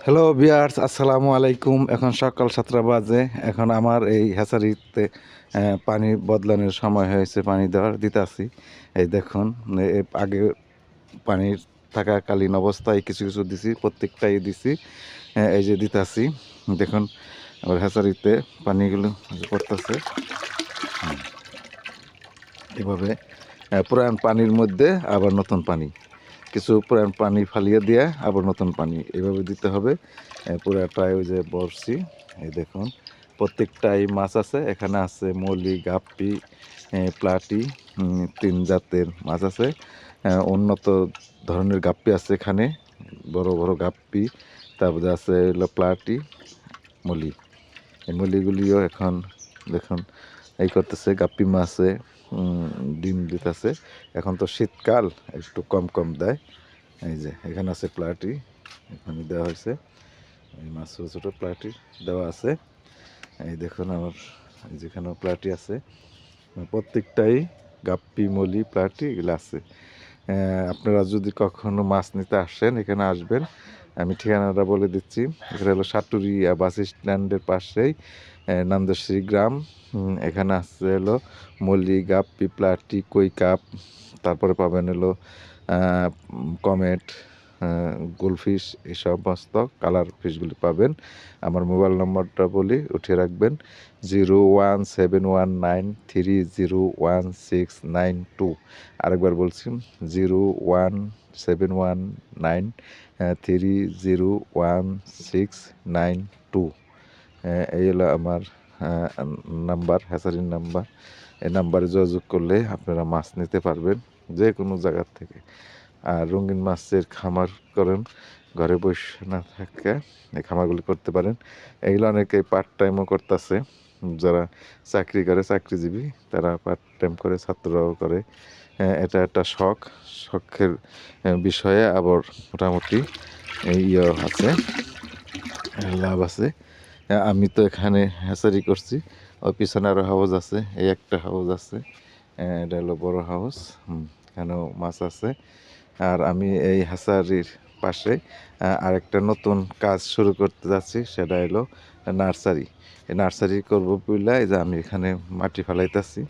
Hello viewers, আসসালামু আলাইকুম। এখন সকাল 7টা বাজে। এখন আমার এই হ্যাচারিতে পানি বদলানোর সময় হয়েছে, পানি দিতাছি। এই দেখুন, আগে পানির থাকাকালীন অবস্থায় কিছু কিছু দিছি, প্রত্যেকটাই দিছি। এই যে দিতাছি, দেখুন আমার হ্যাচারিতে পানিগুলো পড়তেছে এভাবে। পুরান পানির মধ্যে আবার নতুন পানি, কিছু পুরান পানি ফালিয়ে দিয়ে আবার নতুন পানি এইভাবে দিতে হবে। পুরাটাই ওই যে বড়শি, এই দেখুন প্রত্যেকটাই মাছ আছে। এখানে আছে মলি, গাপ্পি, প্লাটি, 3 জাতের মাছ আছে। উন্নত ধরনের গাপ্পি আছে এখানে, বড় বড় গাপ্পি। তারপরে আছে হলো প্লাটি, মলি। এই মলিগুলিও এখন দেখুন এই করতেছে, গাপ্পি মাছে ডিম দিতেছে। এখন তো শীতকাল, একটু কম কম দেয়। এই যে এখানে আছে প্লাটি, এখানে দেওয়া হয়েছে। এই মাছ ছোটো ছোটো প্লাটি দেওয়া আছে। এই দেখুন আমার যেখানেও প্লাটি আছে, প্রত্যেকটাই গাপ্পি, মলি, প্লাটি এগুলো আছে। আপনারা যদি কখনো মাছ নিতে আসেন, এখানে আসবেন, আমি ঠিকানাটা বলে দিচ্ছি। এখানে হলো সাটুরিয়া বাস স্ট্যান্ডের পাশেই নান্দেশ্বরী গ্রাম। এখানে আছে হলো মলি, গাপ্পি, প্লাটি, কই কাপ, তারপরে পাবেন হলো কমেট, গোলফিশ, এই সমস্ত কালার ফিশগুলি পাবেন। আমার মোবাইল নম্বরটা বলি, উঠিয়ে রাখবেন, 017193016992। আরেকবার বলছি, 017193016992। এই হলো আমার নাম্বার, হ্যাচারির নাম্বার। এই নাম্বারে যোগাযোগ করলে আপনারা মাছ নিতে পারবেন যে কোনো জায়গার থেকে। আর রঙিন মাছের খামার করেন, ঘরে বসে না থাকে এই খামারগুলি করতে পারেন। এগুলো অনেকে পার্ট টাইমও করতেছে, যারা চাকরি করে, চাকরিজীবী, তারা পার্ট টাইম করে, ছাত্ররাও করে। এটা একটা শখের বিষয়ে আবার মোটামুটি ইয়ে আছে, লাভ আছে। আমি তো এখানে হ্যাচারি করছি, ওই পিছনে আরও হাউস আছে, এই একটা হাউস আছে, এটা হলো বড় হাউস। এখানেও মাছ আছে। আর আমি এই হ্যাচারির পাশে আরেকটা নতুন কাজ শুরু করতে যাচ্ছি, সেটা হলো নার্সারি। এই নার্সারি করবো বুঝলা, এই যে আমি এখানে মাটি ফেলাইতেছি,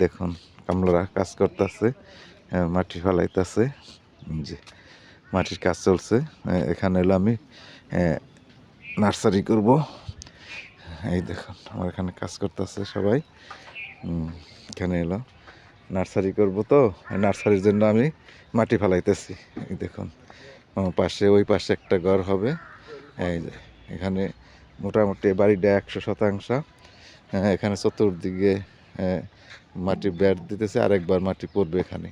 দেখুন কামলারা কাজ করতেছে, মাটি ফেলাইতেছে, যে মাটির কাজ চলছে। এখানে হলো আমি নার্সারি করব। এই দেখুন আমার এখানে কাজ করতেছে সবাই। এখানে এলো নার্সারি করব, তো নার্সারির জন্য আমি মাটি ফেলাইতেছি। এই দেখুন পাশে, ওই পাশে একটা ঘর হবে। এই যে এখানে মোটামুটি বাড়িটা 100%। এখানে চতুর্দিকে মাটি ব্যাট দিতেছে, আরেকবার মাটি পড়বে এখানে।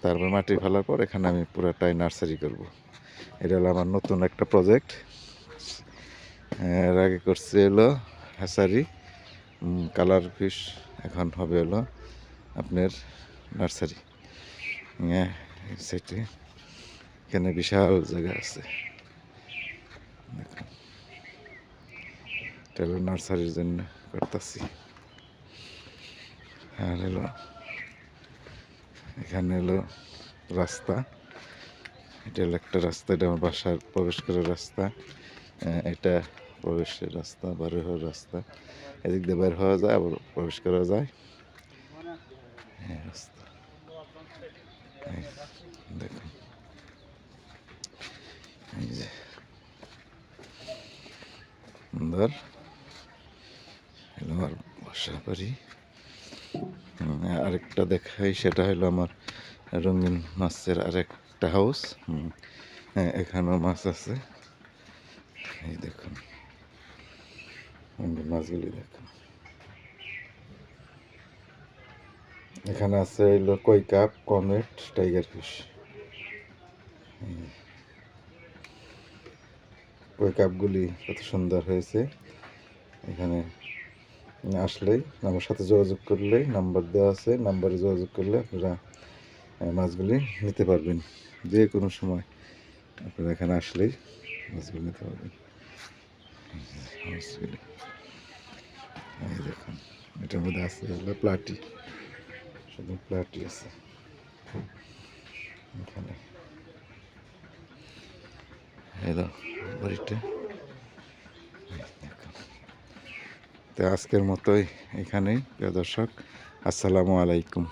তারপর মাটি ফেলার পর এখানে আমি পুরোটাই নার্সারি করব। এটা হলো আমার নতুন একটা প্রজেক্ট। এর আগে করছে হলো হ্যাচারি, কালার ফিশ, এখন হবে হলো আপনার নার্সারি। সেটি এখানে বিশাল জায়গা আছে, এটা হলো নার্সারির জন্য করতেছি। আর হলো এখানে হলো রাস্তা, এটা হলো একটা রাস্তা, এটা আমার বাসার প্রবেশ করার রাস্তা। এটা প্রবেশের রাস্তা, বের হওয়ার রাস্তা, এদিক দিয়ে বের হওয়া যায়, আবার প্রবেশ করা যায়। রাস্তা দেখুন, এই যে সুন্দর আমার বাসা বাড়ি। আরেকটা দেখাই, সেটা হলো আমার রঙিন মাছের আরেকটা হাউস। এখানেও মাছ আছে, এই দেখুন মাছগুলি দেখুন। এখানে আছে হইলো কই কাপ, কমেট, টাইগার ফিশ। কই কাপগুলি কত সুন্দর হয়েছে। এখানে আসলেই আমার সাথে যোগাযোগ করলেই, নাম্বার দেওয়া আছে, নাম্বারে যোগাযোগ করলে আপনারা মাছগুলি নিতে পারবেন যে কোনো সময়। আপনারা এখানে আসলেই মাছগুলি নিতে পারবেন। মাছগুলি এই দেখুন, এটার মধ্যে আছে হলো প্লাটি, শুধু প্লাটি আছে এখানে। এই দাও বাড়িটা। তো আজকের মতোই এখানেই প্রিয় দর্শক, আসসালামু আলাইকুম।